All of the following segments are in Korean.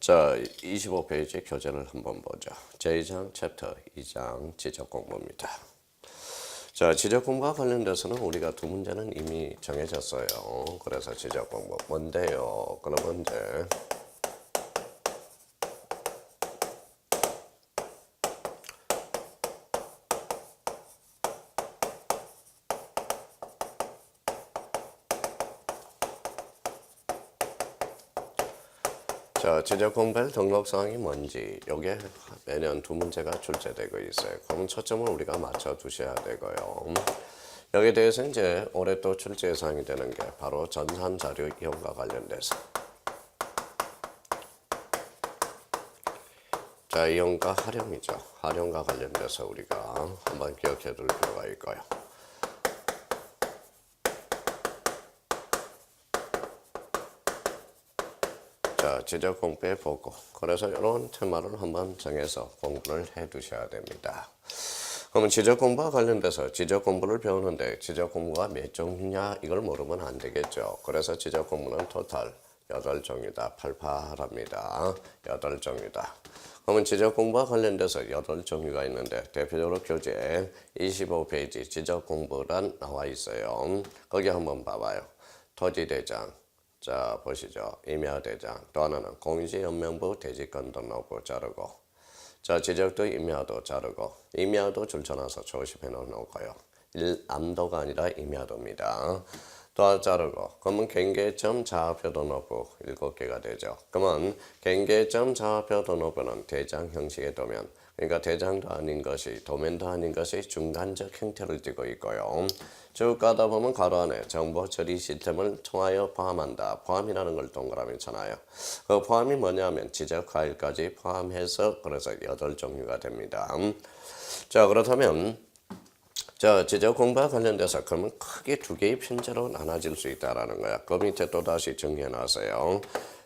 자, 25페이지 교재를 한번 보죠. 제2장 챕터 2장 지적 공부입니다. 자, 지적 공부와 관련돼서는 우리가 두 문제는 이미 정해졌어요. 그래서 지적 공부 뭔데요? 그러면 이제 자, 지적 공부의 등록사항이 뭔지 여기에 매년 두 문제가 출제되고 있어요. 그럼 초점을 우리가 맞춰 두셔야 되고요. 여기에 대해서 이제 올해 또 출제 예상이 되는 게 바로 전산 자료 이용과 관련돼서 자, 이용과 활용이죠. 활용과 관련돼서 우리가 한번 기억해 둘 필요가 있고요. 자, 지적 공부의 보고. 그래서 이런 테마를 한번 정해서 공부를 해 두셔야 됩니다. 그러면 지적 공부와 관련돼서 지적 공부를 배우는데 지적 공부가 몇 종류냐 이걸 모르면 안 되겠죠. 그래서 지적 공부는 토탈 8종이다. 팔팔합니다. 8종이다. 그러면 지적 공부와 관련돼서 8종류가 있는데 대표적으로 교재 25페이지 지적 공부란 나와 있어요. 거기 한번 봐봐요. 토지대장. 자, 보시죠. 임야대장. 또 하나는 공시연명부 대지권 등록부 자르고. 자, 지적도 임야도 자르고. 임야도 줄쳐놔서 조심해 놓고요. 암도가 아니라 임야도입니다. 또 자르고. 그러면 경계점 자화표 등록부 7개가 되죠. 그러면 경계점 자화표 등록부는 대장 형식의 도면. 그러니까 대장도 아닌 것이 도면도 아닌 것이 중간적 형태를 띠고 있고요. 쭉 가다 보면 가로 안에 정보 처리 시스템을 통하여 포함한다. 포함이라는 걸 동그라미 쳐놔요. 그 포함이 뭐냐면 지적 파일까지 포함해서 그래서 8종류가 됩니다. 자, 그렇다면 자, 지적 공부와 관련돼서 그러면 크게 두 개의 편제로 나눠질 수 있다라는 거야. 그 밑에 또 다시 정리해 놨어요.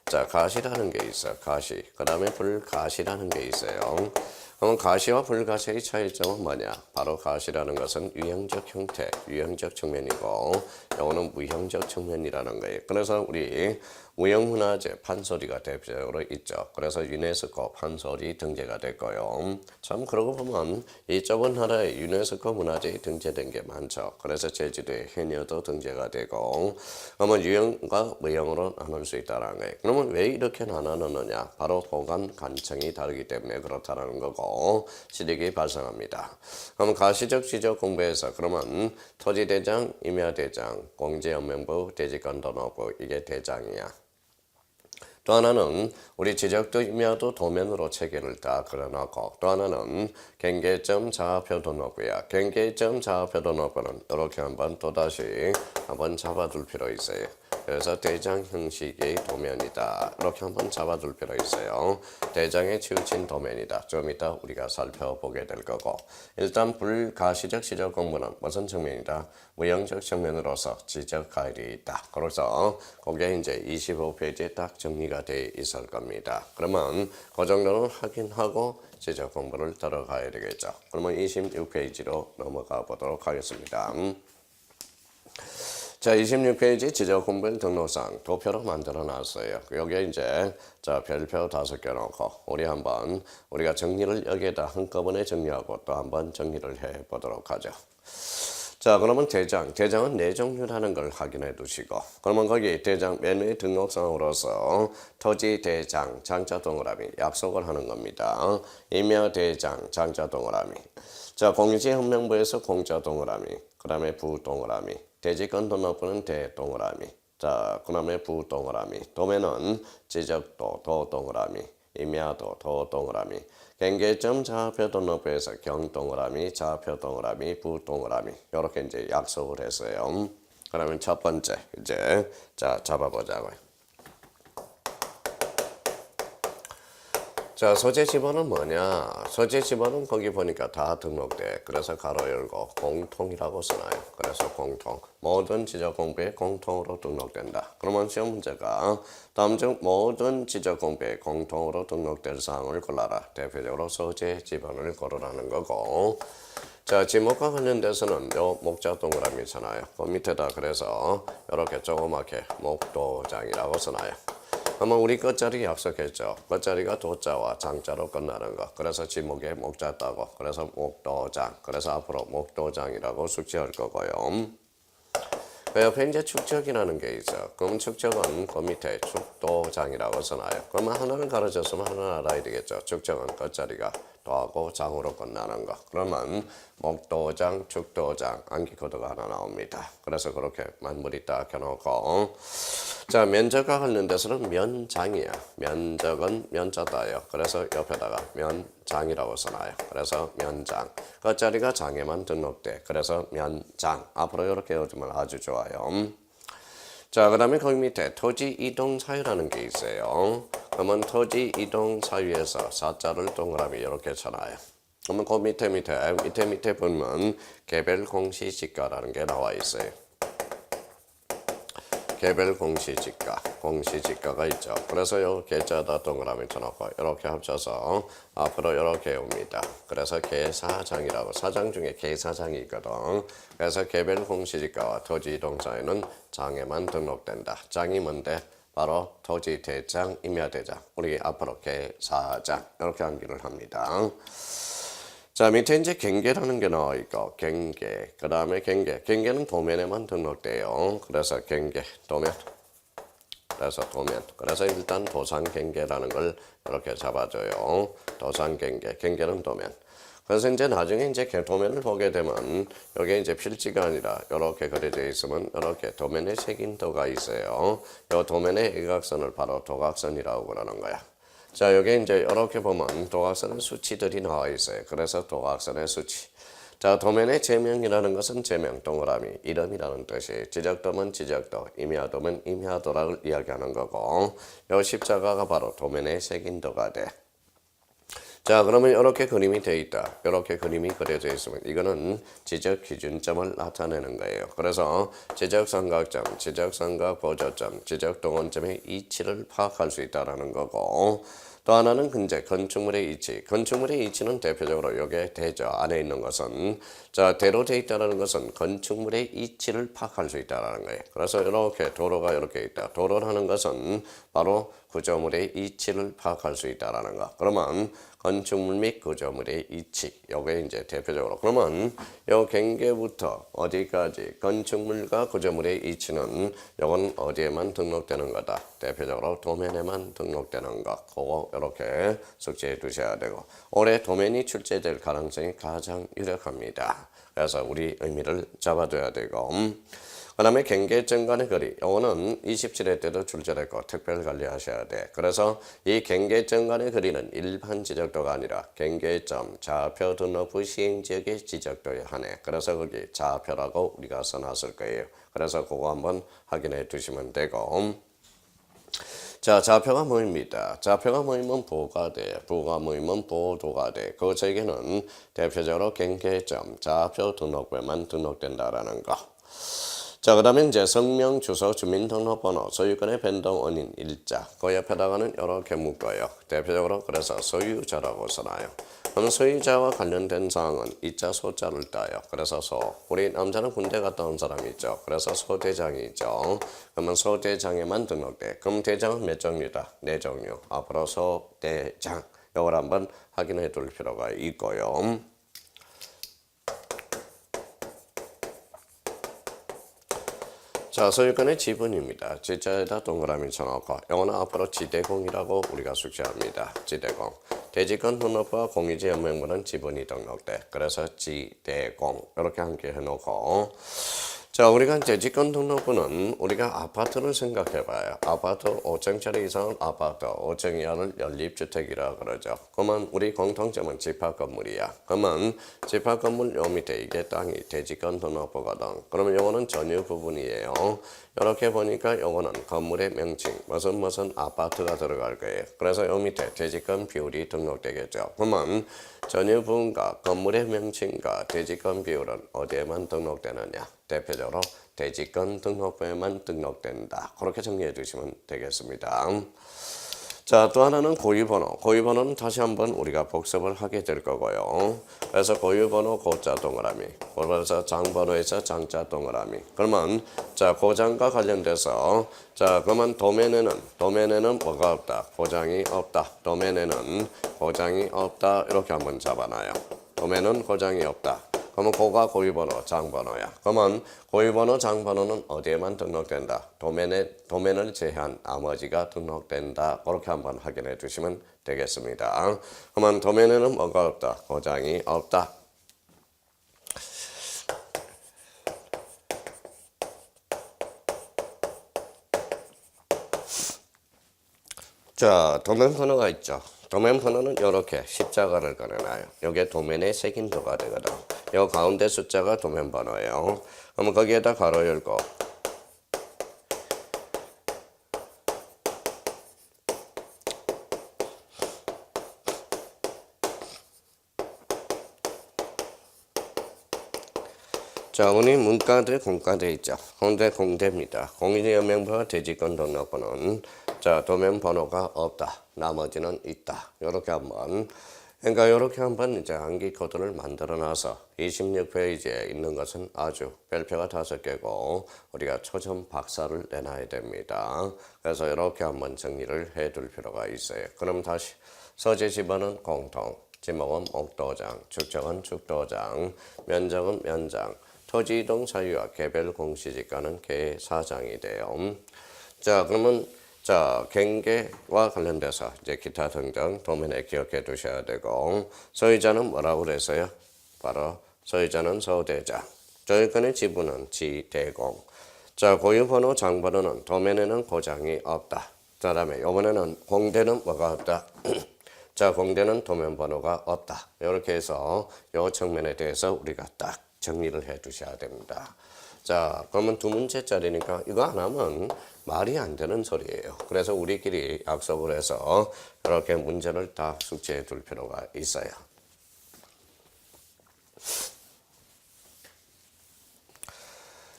자, 가시라는 게 있어. 가시. 그 다음에 불가시라는 게 있어요. 그럼 가시와 불가시의 차이점은 뭐냐? 바로 가시라는 것은 유형적 형태, 유형적 측면이고 이거는 무형적 측면이라는 거예요. 그래서 우리 무형문화재 판소리가 대표적으로 있죠. 그래서 유네스코 판소리 등재가 됐고요. 참 그러고 보면 이 좁은 나라에 유네스코 문화재에 등재된 게 많죠. 그래서 제주도에 해녀도 등재가 되고 그러면 유형과 무형으로 나눌 수 있다는 거예요. 그러면 왜 이렇게 나누느냐? 바로 보관 관청이 다르기 때문에 그렇다는 거고 실익이 발생합니다. 그럼 가시적 지적 공부에서 그러면 토지대장, 임야대장, 공제연명부, 대지권 등록부 이게 대장이야. 또 하나는 우리 지적도 임야도 도면으로 체계를 다 그려놓고 또 하나는 경계점 자화표 등록부야. 경계점 자화표 등록부는 이렇게 한번 또다시 한번 잡아둘 필요 있어요. 그래서 대장 형식의 도면이다. 이렇게 한번 잡아둘 필요 있어요. 대장에 치우친 도면이다. 좀 이따 우리가 살펴보게 될 거고 일단 불가시적 지적 공부는 무슨 측면이다? 무형적 측면으로서 지적 가일이 있다. 그래서 그게 이제 25페이지에 딱 정리가 돼 있을 겁니다. 그러면 그 정도는 확인하고 지적 공부를 들어가야 되겠죠. 그러면 26페이지로 넘어가 보도록 하겠습니다. 자, 26페이지 지적 공부의 등록상 도표로 만들어 놨어요. 여기에 이제 자, 별표 5개 놓고 우리가 정리를 여기에다 한꺼번에 정리하고 또 한번 정리를 해 보도록 하죠. 자, 그러면 대장은 4종류라는 걸 확인해 두시고 그러면 거기 대장 맨 위에 등록상으로서 토지 대장 장자 동그라미 약속을 하는 겁니다. 임야 대장 장자 동그라미. 자, 공시연명부에서 공자 동그라미. 그 다음에 부 동그라미. 대지권 등록부는 대 동그라미. 자, 그 다음에 부 동그라미. 도면은 지적도 도 동그라미. 임야도 도 동그라미. 경계점 자화표 등록부에서 경 동그라미, 자화표 동그라미, 부 동그라미. 이렇게 이제 약속을 했어요. 그러면 첫 번째 이제 자, 잡아보자고요. 자, 소재 지번은 뭐냐? 소재 지번은 거기 보니까 다 등록돼. 그래서 가로 열고 공통이라고 써놔요. 그래서 공통. 모든 지적 공부에 공통으로 등록된다. 그러면 시험 문제가 다음 중 모든 지적 공부에 공통으로 등록될 사항을 골라라. 대표적으로 소재 지번을 고르라는 거고. 자, 지목과 관련돼서는 요 목자 동그라미 써놔요. 그 밑에다 그래서 이렇게 조그맣게 목도장이라고 써놔요. 아마 우리 끝자리 약속했죠. 끝자리가 도자와 장자로 끝나는 거. 그래서 지목에 목자 따고 그래서 목도장. 그래서 앞으로 목도장이라고 숙지할 거고요. 그 옆에 이제 축적이라는 게 있어. 그럼 축적은 그 밑에 축도장이라고 써놔요. 그러면 하나는 가르쳤으면 하나는 알아야 되겠죠. 축적은 끝자리가 도하고 장으로 끝나는 거. 그러면 목도장, 축도장, 암기 코드가 하나 나옵니다. 그래서 그렇게 만물이 딱 해놓고 자, 면적과 관련돼서는 면장이야. 면적은 면자다요. 그래서 옆에다가 면장이라고 써놔요. 그래서 면장. 끝자리가 장에만 등록돼. 그래서 면장. 앞으로 이렇게 외우면 아주 좋아요. 자, 그 다음에 거기 밑에 토지 이동 사유라는 게 있어요. 그러면 토지 이동 사유에서 사자를 동그라미 이렇게 쳐놔요. 그러면 그 밑에 보면 개별 공시지가라는 게 나와 있어요. 개별 공시지가가 있죠. 그래서 요 계좌다 동그라미 쳐놓고 이렇게 합쳐서 앞으로 이렇게 옵니다. 그래서 계사장이라고 사장 중에 계사장이 있거든. 그래서 개별 공시지가와 토지 이동 사유는 장에만 등록된다. 장이 뭔데? 바로 토지 대장, 임야대장. 우리 앞으로 계사장 이렇게 암기를 합니다. 자, 밑에 이제 경계라는 게 나와 있고, 경계. 그 다음에 경계는 도면에만 등록돼요. 그래서 경계, 도면. 그래서 일단 도상경계라는 걸 이렇게 잡아줘요. 도상경계는 도면. 그래서 이제 나중에 이제 도면을 보게 되면, 여기 이제 필지가 아니라 이렇게 그려져 있으면 이렇게 도면에 새긴 도가 있어요. 이 도면의 일각선을 바로 도각선이라고 그러는 거야. 자, 여기 이제 이렇게 보면 도각선의 수치들이 나와 있어요. 그래서 도각선의 수치. 자, 도면의 제명이라는 것은 제명, 동그라미, 이름이라는 뜻이 지적도면 지적도, 임야도면 임야도를 이야기하는 거고 이 십자가가 바로 도면의 새긴 도가 돼. 자, 그러면 이렇게 그림이 돼 있다. 이렇게 그림이 그려져 있으면 이거는 지적 기준점을 나타내는 거예요. 그래서 지적 삼각점, 지적 삼각 보조점, 지적 동원점의 이치를 파악할 수 있다라는 거고 또 하나는 이제 건축물의 이치. 건축물의 이치는 대표적으로 이게 대저 안에 있는 것은 자, 대로 돼 있다는 것은 건축물의 이치를 파악할 수 있다는 거예요. 그래서 이렇게 도로가 이렇게 있다. 도로라는 것은 바로 구조물의 이치를 파악할 수 있다는 거. 그러면 건축물 및 구조물의 이치. 요게 이제 대표적으로. 그러면 요 경계부터 어디까지 건축물과 구조물의 이치는 요건 어디에만 등록되는 거다. 대표적으로 도면에만 등록되는 것. 그거 이렇게 숙지해 두셔야 되고. 올해 도면이 출제될 가능성이 가장 유력합니다. 그래서 우리 의미를 잡아둬야 되고. 그 다음에 경계점 간의 거리. 요거는 27회 때도 출제됐고 특별 관리하셔야 돼. 그래서 이 경계점 간의 거리는 일반 지적도가 아니라 경계점, 좌표 등록부 시행지역의 지적도에 한해. 그래서 거기 좌표라고 우리가 써놨을 거예요. 그래서 그거 한번 확인해 두시면 되고. 자, 좌표가 모입니다. 좌표가 모이면 부가 돼. 부가 모이면 보도가 돼. 그 저에게는 대표적으로 경계점, 좌표 등록부에만 등록된다라는 거. 자, 그 다음에 이제 성명, 주소, 주민등록번호, 소유권의 변동 원인, 일자. 그 옆에다가는 이렇게 묶어요. 대표적으로 그래서 소유자라고 써놔요. 그럼 소유자와 관련된 사항은 이자, 소자를 따요. 그래서 우리 남자는 군대 갔다 온 사람이 있죠. 그래서 소대장이 있죠. 그러면 소대장에만 등록돼. 그럼 대장은 몇 종류다? 4종류. 앞으로 소대장. 이걸 한번 확인해 둘 필요가 있고요. 자, 소유권의 지분입니다. 지자에다 동그라미 쳐놓고 영어는 앞으로 지대공이라고 우리가 숙지합니다. 지대공. 대지권 등록부와 공유지 연맹물은 지분이 등록돼. 그래서 지대공 이렇게 함께 해놓고 자, 우리가 대지권 등록부는 우리가 아파트를 생각해봐요. 아파트 5층짜리 이상은 아파트, 5층 이하를 연립주택이라 그러죠. 그러면 우리 공통점은 집합건물이야. 그러면 집합건물 요 밑에 이게 땅이 대지권 등록부거든. 그러면 요거는 전유 부분이에요. 이렇게 보니까 요거는 건물의 명칭, 무슨 아파트가 들어갈 거예요. 그래서 요 밑에 대지권 비율이 등록되겠죠. 그러면 전유 부분과 건물의 명칭과 대지권 비율은 어디에만 등록되느냐? 대표적으로 대지권 등록부에만 등록된다. 그렇게 정리해 두시면 되겠습니다. 자, 또 하나는 고유번호. 고유번호는 다시 한번 우리가 복습을 하게 될 거고요. 그래서 고유번호 고자 동그라미. 그래서 장번호에서 장자 동그라미. 그러면 자, 고장과 관련돼서 자, 그러면 도면에는 뭐가 없다. 고장이 없다. 도면에는 고장이 없다. 이렇게 한번 잡아놔요. 도면은 고장이 없다. 그러면 고가 고유번호, 장번호야. 그러면 고유번호, 장번호는 어디에만 등록된다? 도면을 제한 나머지가 등록된다. 그렇게 한번 확인해 주시면 되겠습니다. 그러면 도면에는 뭐가 없다? 고장이 없다. 자, 도면 번호가 있죠. 도면 번호는 이렇게 십자가를 그려놔요. 이게 도면의 색인도가 되거든. 이 가운데 숫자가 도면 번호예요. 그러면 거기에다 가로 열고 자, 우리 문과대 공과대 있죠. 공대입니다. 공인연명부와 대지권 등록번호는 자, 도면 번호가 없다. 나머지는 있다. 이렇게 한번 이렇게 한번 이제 암기 코드를 만들어 놔서 26페이지에 있는 것은 아주 별표가 5개고 우리가 초점 박사를 내놔야 됩니다. 그래서 이렇게 한번 정리를 해둘 필요가 있어요. 그럼 다시 서재 지번은 공통, 지목은 목도장, 축적은 축도장, 면적은 면장, 토지 이동 사유와 개별 공시지가는 개사장이 돼요. 자, 그러면 자, 경계와 관련돼서 이제 기타 등등 도면에 기억해 두셔야 되고 소유자는 뭐라고 그랬어요? 바로 소유자는 소대장. 저희권의 지분은 지대공. 자, 고유번호 장번호는 도면에는 고장이 없다. 그 다음에 이번에는 공대는 뭐가 없다? 자, 공대는 도면 번호가 없다. 이렇게 해서 이 측면에 대해서 우리가 딱 정리를 해 두셔야 됩니다. 자, 그러면 2문제짜리니까 이거 안 하면 말이 안 되는 소리예요. 그래서 우리끼리 약속을 해서 이렇게 문제를 다 숙지해 둘 필요가 있어요.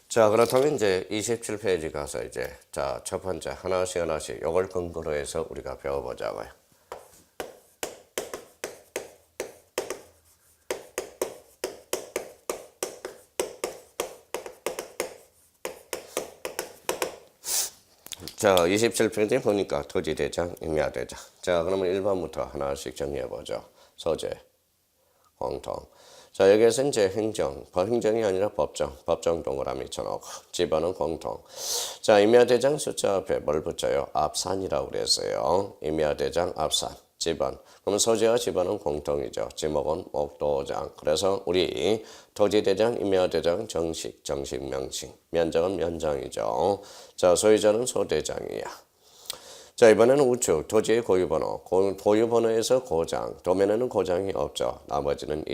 자, 그렇다면 이제 27페이지 가서 이제 자, 첫 번째 하나씩 이걸 근거로 해서 우리가 배워보자고요. 자, 27페이지 보니까 토지대장, 임야대장. 자, 그러면 1번부터 하나씩 정리해보죠. 소재, 공통. 자, 여기에서 이제 행정이 아니라 법정 동그라미 쳐놓고, 지번은 공통. 자, 임야대장 숫자 앞에 뭘 붙여요? 앞산이라고 그랬어요. 임야대장 앞산, 지번. 그러면 소재와 지번은 공통이죠. 지목은 목도장. 그래서 우리 토지대장, 임야대장, 정식, 명칭. 면적은 면장이죠. 자, 소유자는 소대장이야. 자, 이번에는 우측, 토지의 고유번호. 고유번호에서 고장, 도면에는 고장이 없죠. 나머지는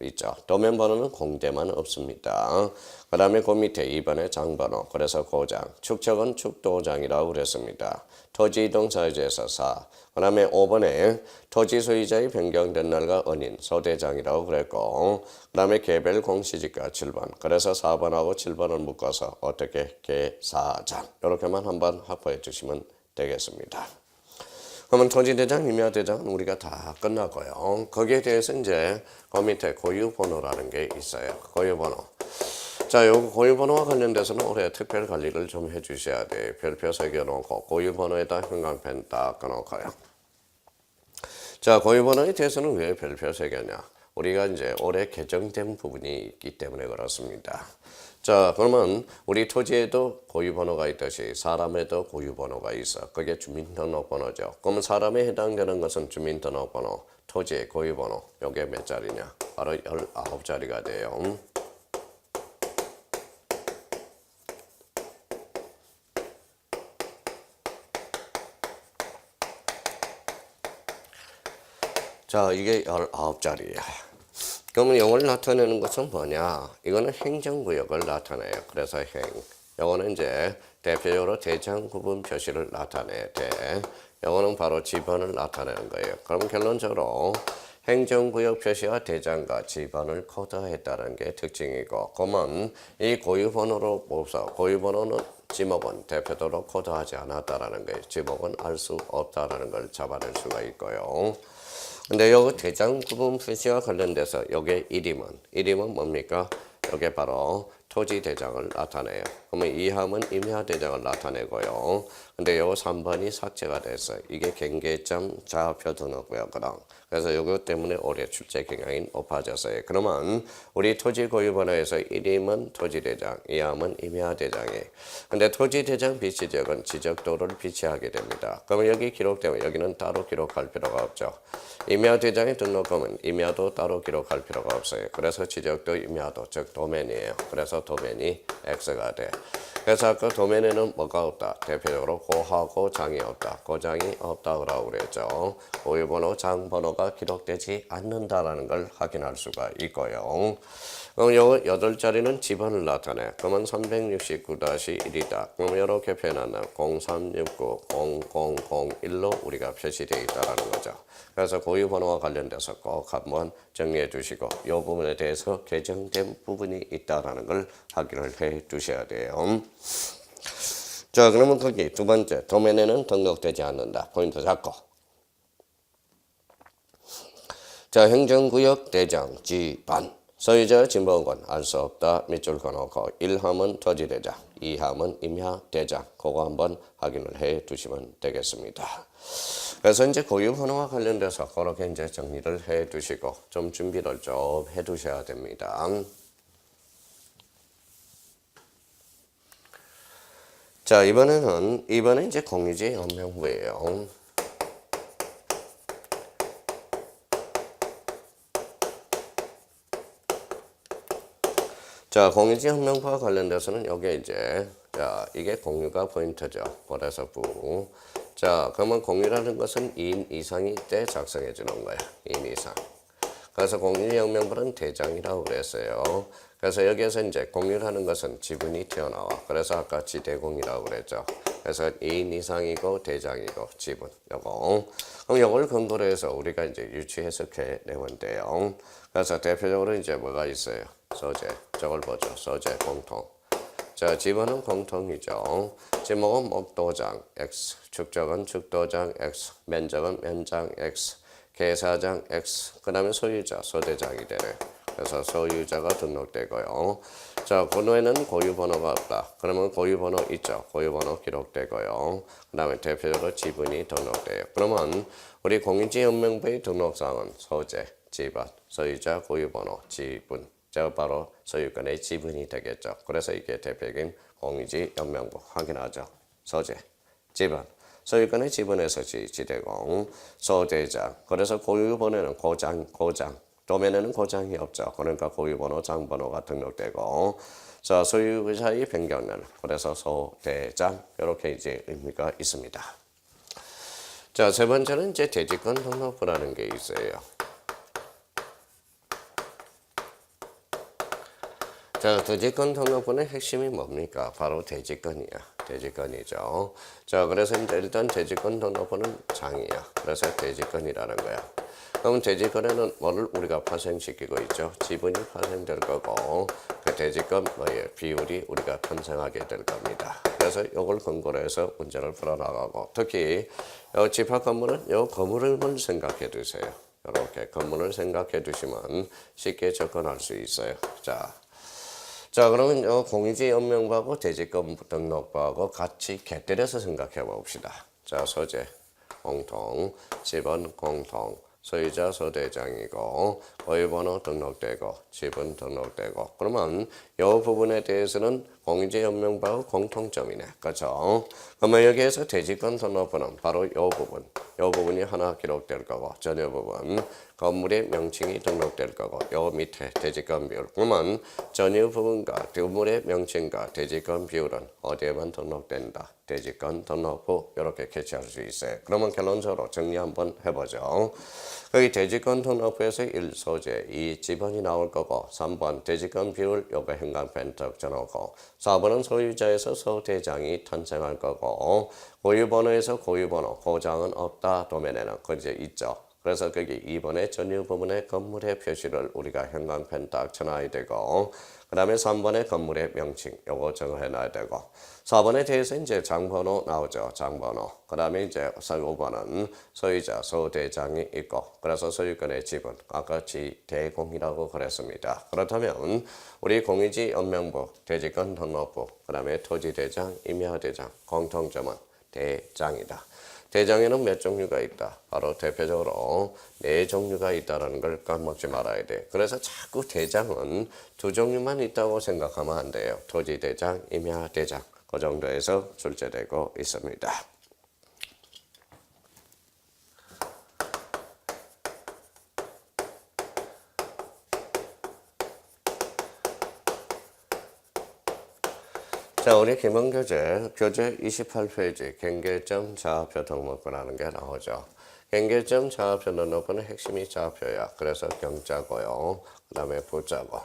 있죠. 도면 번호는 공대만 없습니다. 그 다음에 그 밑에 2번에 장번호, 그래서 고장. 축척은 축도장이라고 그랬습니다. 토지 이동 사유지에서 4. 그 다음에 5번에 토지 소유자의 변경된 날과 은인, 소대장이라고 그랬고, 그 다음에 개별 공시지가 7번. 그래서 4번하고 7번을 묶어서 어떻게 개사장. 이렇게만 한번 확보해 주시면 되겠습니다. 그러면 토지대장, 임야대장은 우리가 다 끝났고요. 거기에 대해서 이제 그 밑에 고유번호라는 게 있어요. 고유번호. 자, 요 고유번호와 관련돼서는 올해 특별 관리를 좀 해주셔야 돼요. 별표 새겨놓고 고유번호에다 형광펜 딱 꺼놓고요. 자, 고유번호에 대해서는 왜 별표 새겼냐? 우리가 이제 올해 개정된 부분이 있기 때문에 그렇습니다. 자, 그러면 우리 토지에도 고유번호가 있듯이 사람에도 고유번호가 있어. 그게 주민등록번호죠. 그러면 사람에 해당되는 것은 주민등록번호, 토지의 고유번호. 요게 몇 자리냐? 바로 19자리가 돼요. 자, 이게 19자리야. 그러면 이걸 나타내는 것은 뭐냐? 이거는 행정구역을 나타내요. 그래서 요거는 이제 대표적으로 대장 구분 표시를 나타내야 돼. 요거는 바로 지번을 나타내는 거예요. 그럼 결론적으로 행정구역 표시와 대장과 지번을 코드했다는 게 특징이고, 그러면 이 고유번호로 뽑서 고유번호는 지목은 대표도로 코드하지 않았다라는 거예요. 지목은 알 수 없다라는 걸 잡아낼 수가 있고요. 근데 여기 대장 구분 표시와 관련돼서 여기에 이름은 뭡니까? 이게 바로 토지 대장을 나타내요. 그러면 이함은 임야 대장을 나타내고요. 근데 요 3번이 삭제가 됐어요. 이게 경계점 좌표 등록구였거든. 그래서 요거 때문에 올해 출제 경향이 높아졌어요. 그러면 우리 토지 고유 번호에서 이름은 토지 대장, 이함은 임야 대장이에요. 근데 토지 대장 비치 지역은 지적도를 비치하게 됩니다. 그러면 여기 기록되면 여기는 따로 기록할 필요가 없죠. 임야 대장에 등록하면 임야도 따로 기록할 필요가 없어요. 그래서 지적도 임야도 즉 도면이에요. 그래서 도면이 X가 돼. 그래서 아까 도면에는 뭐가 없다? 대표적으로 고하고 장이 없다. 고장이 없다고 그랬죠. 고유번호, 장번호가 기록되지 않는다라는 걸 확인할 수가 있고요. 그럼 요 8자리는 집원을 나타내. 그러면 369-1이다. 그럼 이렇게 표현하면 0369-0001로 우리가 표시되어 있다는 거죠. 그래서 고유번호와 관련돼서 꼭 한번 정리해 두시고 이 부분에 대해서 개정된 부분이 있다는 걸 확인을 해 두셔야 돼요. 자, 그러면 거기 두 번째 도면에는 등록되지 않는다. 포인트 잡고. 자, 행정구역 대장 지반. 소유자 진보권 알 수 없다. 밑줄 그어놓고 1함은 토지대장, 2함은 임야대장. 그거 한번 확인을 해 두시면 되겠습니다. 그래서 이제 고유번호와 관련돼서 그렇게 이제 정리를 해 두시고 좀 준비를 좀 해 두셔야 됩니다. 자, 이번에 이제 공유지 연명부예요. 자, 공유지 혁명부와 관련돼서는 여기에 이제, 자, 이게 공유가 포인트죠. 그래서 부. 자, 그러면 공유라는 것은 2인 이상이 때 작성해 주는 거야. 2인 이상. 그래서 공유지 혁명부는 대장이라고 그랬어요. 그래서 여기에서 이제 공유라는 것은 지분이 튀어나와. 그래서 아까 지대공이라고 그랬죠. 그래서 2인 이상이고 대장이고 지분. 요거. 그럼 요걸 근거로 해서 우리가 이제 유추 해석해 내면 돼요. 그래서 대표적으로 이제 뭐가 있어요? 소재, 저걸 보죠. 소재, 공통. 자, 지번은 공통이죠. 지목은 목도장 X, 축적은 축도장 X, 면적은 면장 X, 계사장 X, 그 다음에 소유자, 소대장이 되네. 그래서 소유자가 등록되고요. 자, 번호에는 고유번호가 없다. 그러면 고유번호 있죠. 고유번호 기록되고요. 그 다음에 대표적으로 지분이 등록돼요. 그러면 우리 공유지연명부의 등록사항은 소재, 지번, 소유자, 고유번호, 지분. 자, 바로 소유권의 지분이 되겠죠. 그래서 이게 대표적인 공유지 연명부 확인하죠. 소재, 지분, 소유권의 지분에서 지대공, 소대장. 그래서 고유번호는 고장. 도면에는 고장이 없죠. 그러니까 고유번호, 장번호가 등록되고, 자, 소유자의 변경은 그래서 소대장 이렇게 이제 의미가 있습니다. 자, 세 번째는 이제 대지권 등록부라는 게 있어요. 자, 대지권 등록부의 핵심이 뭡니까? 바로 대지권이야. 대지권이죠. 자, 그래서 일단 대지권 등록부는 장이야. 그래서 대지권이라는 거야. 그럼 대지권에는 뭐를 우리가 파생시키고 있죠? 지분이 파생될 거고, 그 대지권 비율이 우리가 편성하게 될 겁니다. 그래서 이걸 근거로 해서 문제를 풀어나가고, 특히 이 집합 건물은 이 건물을 생각해 두세요. 이렇게 건물을 생각해 두시면 쉽게 접근할 수 있어요. 자, 그러면 요 공유지 연명부하고 대지권 등록부하고 같이 곁들여서 생각해 봅시다. 자, 소재 공통, 지분 공통, 소유자 소대장이고 고유번호 등록되고 지분 등록되고 그러면 이 부분에 대해서는 공유지 연명부하고 공통점이네. 그렇죠? 그러면 여기에서 대지권 등록부는 바로 이 부분이 하나 기록될 거고 전혀 부분 건물의 명칭이 등록될 거고 요 밑에 대지권 비율. 그러면 전유 부분과 건물의 명칭과 대지권 비율은 어디에만 등록된다. 대지권 등록부 이렇게 캐치할 수 있어요. 그러면 결론적으로 정리 한번 해보죠. 여기 대지권 등록부에서 1 소재, 2 지번이 나올 거고 3번 대지권 비율 요거 행간펜 적어놓고 4번은 소유자에서 소대장이 탄생할 거고 고유번호에서 고유번호, 고장은 없다. 도면에는 그 이제 있죠. 그래서 거기 2번의 전유 부분의 건물의 표시를 우리가 형광펜 딱 쳐놔야 되고 그 다음에 3번의 건물의 명칭 요거 정해놔야 되고 4번에 대해서 이제 장번호 나오죠. 장번호. 그 다음에 이제 5번은 소유자, 소대장이 있고 그래서 소유권의 지분 아까 지대공이라고 그랬습니다. 그렇다면 우리 공유지 연명부, 대지권 등록부, 그 다음에 토지대장, 임야대장 공통점은 대장이다. 대장에는 몇 종류가 있다. 바로 대표적으로 4종류가 있다는 걸 까먹지 말아야 돼. 그래서 자꾸 대장은 2종류만 있다고 생각하면 안 돼요. 토지대장, 임야대장 그 정도에서 출제되고 있습니다. 자, 우리 기본교재 교재 28페이지 경계점 좌표 등록부라는 게 나오죠. 경계점 좌표 등록부는 핵심이 좌표야. 그래서 경자고요. 그 다음에 부자고.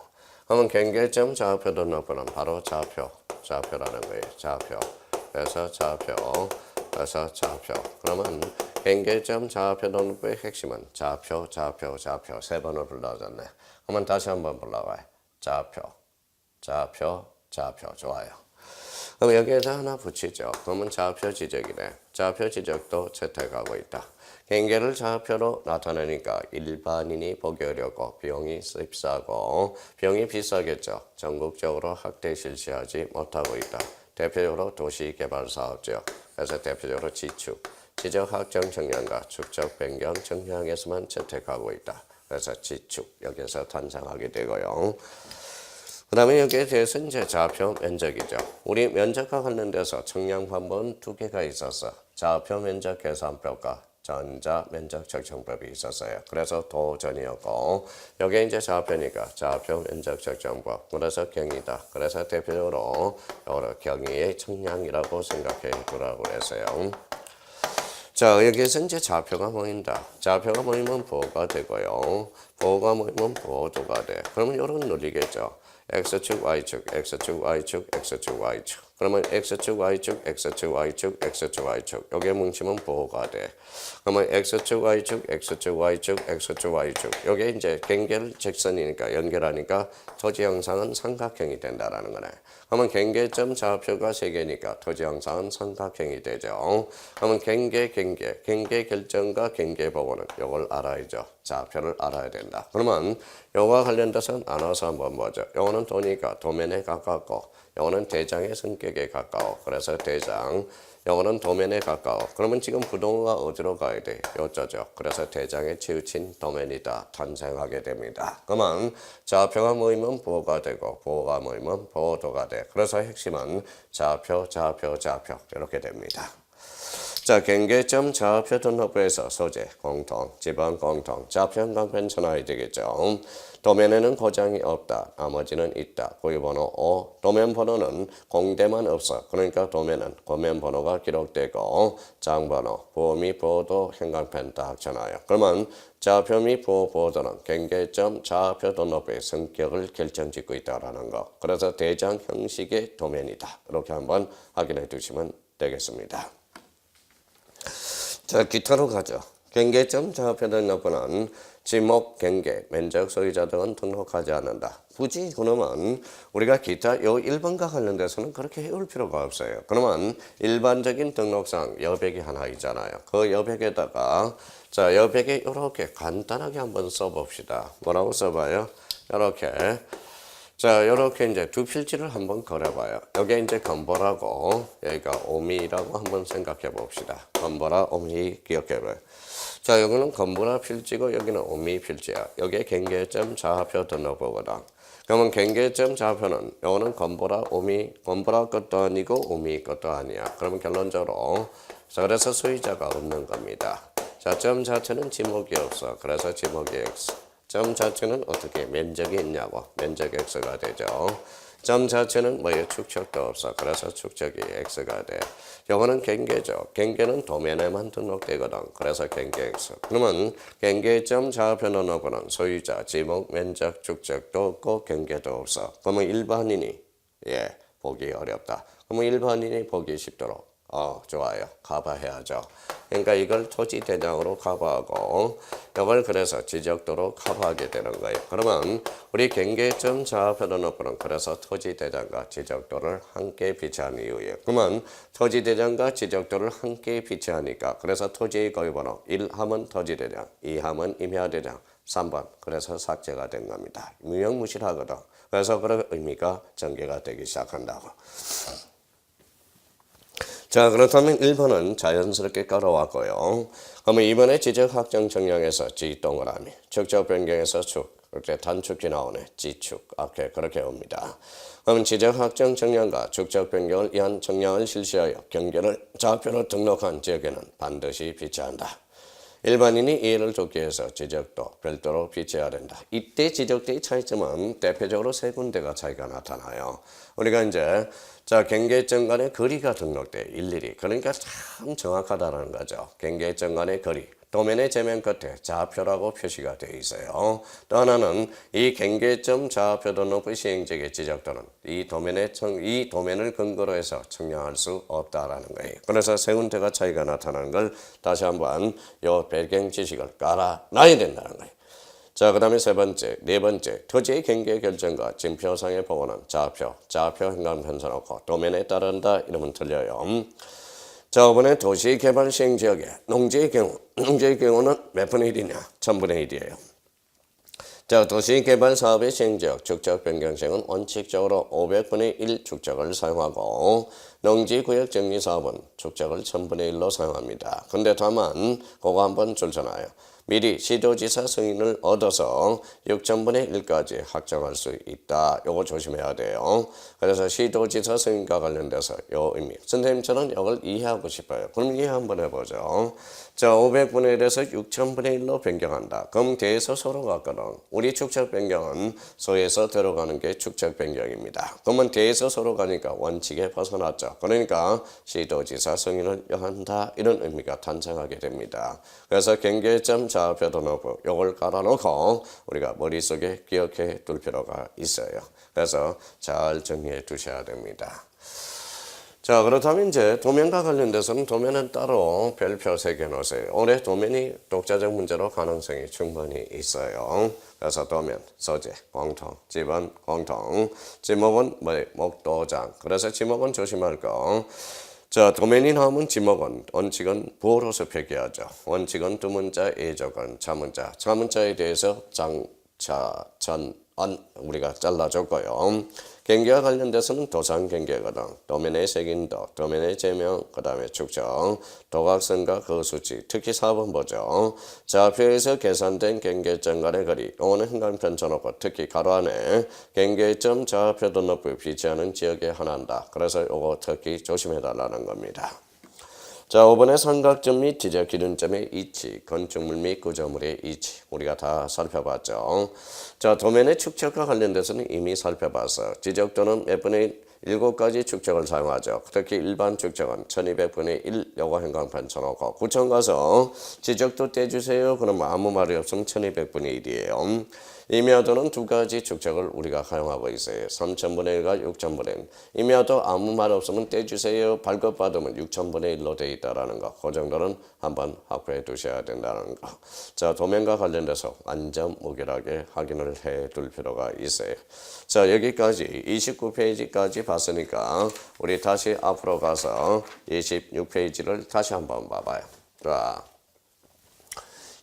그러면 경계점 좌표 등록부는 바로 좌표라는 거예요. 좌표. 그래서 좌표. 그래서 좌표. 그러면 경계점 좌표 등록부의 핵심은 좌표 세 번을 불러줬네. 그러면 다시 한번 불러봐요. 좌표. 좋아요. 그럼 여기에다 하나 붙이죠. 그러면 좌표 지적이네. 좌표 지적도 채택하고 있다. 경계를 좌표로 나타내니까 일반인이 보기 어렵고 비용이 비싸고 비용이 비싸겠죠. 전국적으로 확대 실시하지 못하고 있다. 대표적으로 도시개발사업지역. 그래서 대표적으로 지축, 지적 확정 정량과 축적 변경 정량에서만 채택하고 있다. 그래서 지축 여기서 탄생하게 되고요. 그 다음에 여기에 대해서 이제 좌표 면적이죠. 우리 면적과 관련돼서 청량 방법은 2개가 있었어. 좌표 면적 계산법과 전자 면적 측정법이 있었어요. 그래서 도전이었고 여기에 이제 좌표니까 좌표 면적 측정법. 그래서 경이다. 그래서 대표적으로 경이의 청량이라고 생각해 두라고 했어요. 자, 여기에서 이제 좌표가 모인다. 좌표가 모이면 부호가 되고요. 부호가 모이면 부호도가 돼. 그러면 이런 논리겠죠. X축, Y축, X축, Y축, X축, Y축. 그러면 X축, Y축, X축, Y축, X축, Y축. 요게 뭉치면 부호가 돼. 그러면 X축, Y축, X축, Y축, X축, Y축. 요게 이제 경계를 직선이니까 연결하니까 토지 형상은 삼각형이 된다라는 거네. 그러면 경계점 좌표가 3개니까 토지 형상은 삼각형이 되죠. 그러면 경계 결정과 경계 보고는 요걸 알아야죠. 좌표를 알아야 된다. 그러면 요거와 관련돼서 나눠서 한번 보죠. 요거는 도니까 도면에 가깝고 요거는 대장의 성격에 가까워. 그래서 대장. 요거는 도면에 가까워. 그러면 지금 부동호가 어디로 가야 돼? 요쩌죠. 그래서 대장에 치우친 도면이다. 탄생하게 됩니다. 그러면 좌표가 모이면 부호가 되고 부호가 모이면 부호도가 돼. 그래서 핵심은 좌표 이렇게 됩니다. 자, 경계점 좌표 등록부에서 소재, 공통, 지방 공통, 좌표 형광펜 전화해야 되겠죠. 도면에는 고장이 없다. 나머지는 있다. 고유번호 5. 도면 번호는 공대만 없어. 그러니까 도면은 도면 번호가 기록되고 장번호, 부호 및 부호도 형광펜 딱 전화요. 그러면 좌표 및 부호 부호도는 경계점 좌표 등록부의 성격을 결정짓고 있다라는 거. 그래서 대장 형식의 도면이다. 이렇게 한번 확인해 두시면 되겠습니다. 자, 기타로 가죠. 경계점 좌표 등록부는 지목, 경계, 면적, 소유자 등은 등록하지 않는다. 굳이 그러면 우리가 기타 요 1번과 관련돼서는 그렇게 해올 필요가 없어요. 그러면 일반적인 등록상 여백이 하나 있잖아요. 그 여백에다가 자, 여백에 이렇게 간단하게 한번 써봅시다. 뭐라고 써봐요? 이렇게. 자, 이렇게 이제 두 필지를 한번 걸어봐요. 여기 이제 건보라고, 여기가 오미라고 한번 생각해 봅시다. 건보라, 오미 기억해봐요. 자, 여기는 건보라 필지고 여기는 오미 필지야. 여기에 경계점 좌표 등록부거든. 그러면 경계점 좌표는 여기는 건보라, 오미, 건보라 것도 아니고 오미 것도 아니야. 그러면 결론적으로 자, 그래서 소유자가 없는 겁니다. 자, 점 자체는 지목이 없어. 그래서 지목이 X. 점 자체는 어떻게 면적이 있냐고 면적 X가 되죠. 점 자체는 뭐예요? 축척도 없어. 그래서 축척이 X가 돼. 요거는 경계죠. 경계는 도면에만 등록되거든. 그래서 경계 X. 그러면 경계점 좌표 등록부는 소유자, 지목, 면적, 축척도 없고 경계도 없어. 그러면 일반인이 보기 어렵다. 그러면 일반인이 보기 쉽도록 좋아요. 커버해야죠. 그러니까 이걸 토지대장으로 커버하고 이걸 그래서 지적도로 커버하게 되는 거예요. 그러면 우리 경계점 좌표도 높이는 그래서 토지대장과 지적도를 함께 비치한 이유예요. 그러면 토지대장과 지적도를 함께 비치하니까 그래서 토지의 거의번호 1함은 토지대장, 2함은 임야대장, 3번 그래서 삭제가 된 겁니다. 무형무실하거든. 그래서 그런 의미가 전개가 되기 시작한다고. 자, 그렇다면 1번은 자연스럽게 깔아왔고요. 그러면 이번에 지적확정 정량에서 지 동그라미, 축적 변경에서 축, 이렇게 단축이 나오네. 지축, 오케이, 그렇게 옵니다. 그러면 지적확정 정량과 축적 변경을 위한 정량을 실시하여 경계를 좌표로 등록한 지역에는 반드시 비치한다. 일반인이 이해를 돕기 위해서 지적도 별도로 비치해야 된다. 이때 지적도의 차이점은 대표적으로 세 군데가 차이가 나타나요. 우리가 이제 경계점 간의 거리가 등록돼 일일이. 그러니까 참 정확하다는 거죠. 경계점 간의 거리. 도면의 제면 끝에 좌표라고 표시가 되어 있어요. 또 하나는 이 경계점 좌표 등록부 시행지역의 지적도는 이 도면을 근거로 해서 측량할 수 없다라는 거예요. 그래서 세 군데가 차이가 나타나는 걸 다시 한번 요 배경 지식을 깔아놔야 된다는 거예요. 자, 그 다음에 네 번째, 토지의 경계 결정과 진표상의 보고는 좌표 행간 편서 놓고 도면에 따른다 이러면 틀려요. 자, 이번에 도시개발 시행지역에 농지의 경우는 몇 분의 1이냐? 1000분의 1이에요. 자, 도시개발 사업의 시행지역 축적 변경 시행은 원칙적으로 500분의 1 축적을 사용하고 농지구역 정리 사업은 축적을 1000분의 1로 사용합니다. 근데 다만 그거 한번 줄쳐놔요. 미리 시도지사 승인을 얻어서 6000분의 1까지 확정할 수 있다. 요거 조심해야 돼요. 그래서 시도지사 승인과 관련돼서 요 의미. 선생님처럼 이걸 이해하고 싶어요. 그럼 이해 한번 해보죠. 자, 500분의 1에서 6000분의 1로 변경한다. 그럼 대에서 서로 같거든. 우리 축적 변경은 소에서 들어가는 게 축적 변경입니다. 그러면 대에서 서로 가니까 원칙에 벗어났죠. 그러니까 시도지사 승인을 한다. 이런 의미가 탄생하게 됩니다. 그래서 경계점 좌표 등록부 요걸 깔아놓고 우리가 머릿속에 기억해 둘 필요가 있어요. 그래서 잘 정리해 두셔야 됩니다. 자, 그렇다면 이제 도면과 관련돼서는 도면은 따로 별표 새겨 놓으세요. 올해 도면이 독자적 문제로 가능성이 충분히 있어요. 그래서 도면, 소재, 공통, 지번, 공통, 지목은 목도장. 그래서 지목은 조심할 거. 자, 도면이 나오면 지목은 원칙은 부호로서 표기하죠. 원칙은 두 문자, 예조건, 자문자. 자문자에 대해서 장, 자, 전, 안 우리가 잘라줬고요. 경계와 관련돼서는 도상 경계거든. 도면의 색인도, 도면의 제명, 그 다음에 축적, 도각선과 그 수치, 특히 4번 보죠. 좌표에서 계산된 경계점 간의 거리, 요거는 행간편 쳐놓고 특히 가로 안에 경계점 좌표 등록부에 비치하는 지역에 하나다. 그래서 요거 특히 조심해달라는 겁니다. 자, 5번의 삼각점 및 지적 기준점의 위치, 건축물 및 구조물의 위치 우리가 다 살펴봤죠. 자, 도면의 축적과 관련돼서는 이미 살펴봤어. 지적도는 몇 분의 7가지 축적을 사용하죠. 특히 일반 축적은 1200분의 1 요거 행간편 쳐놓고 구청 가서 지적도 떼주세요. 그러면 아무 말이 없으면 1200분의 1이에요. 임야도는 두 가지 축적을 우리가 사용하고 있어요. 3000분의 1과 6000분의 1. 임야도 아무 말 없으면 떼주세요. 발급받으면 6000분의 1로 돼 있다라는 거. 그 정도는 한번 확보해 두셔야 된다는 거. 자, 도면과 관련돼서 완전 무결하게 확인을 해 둘 필요가 있어요. 자, 여기까지 29페이지까지 봤으니까 우리 다시 앞으로 가서 26페이지를 다시 한번 봐봐요.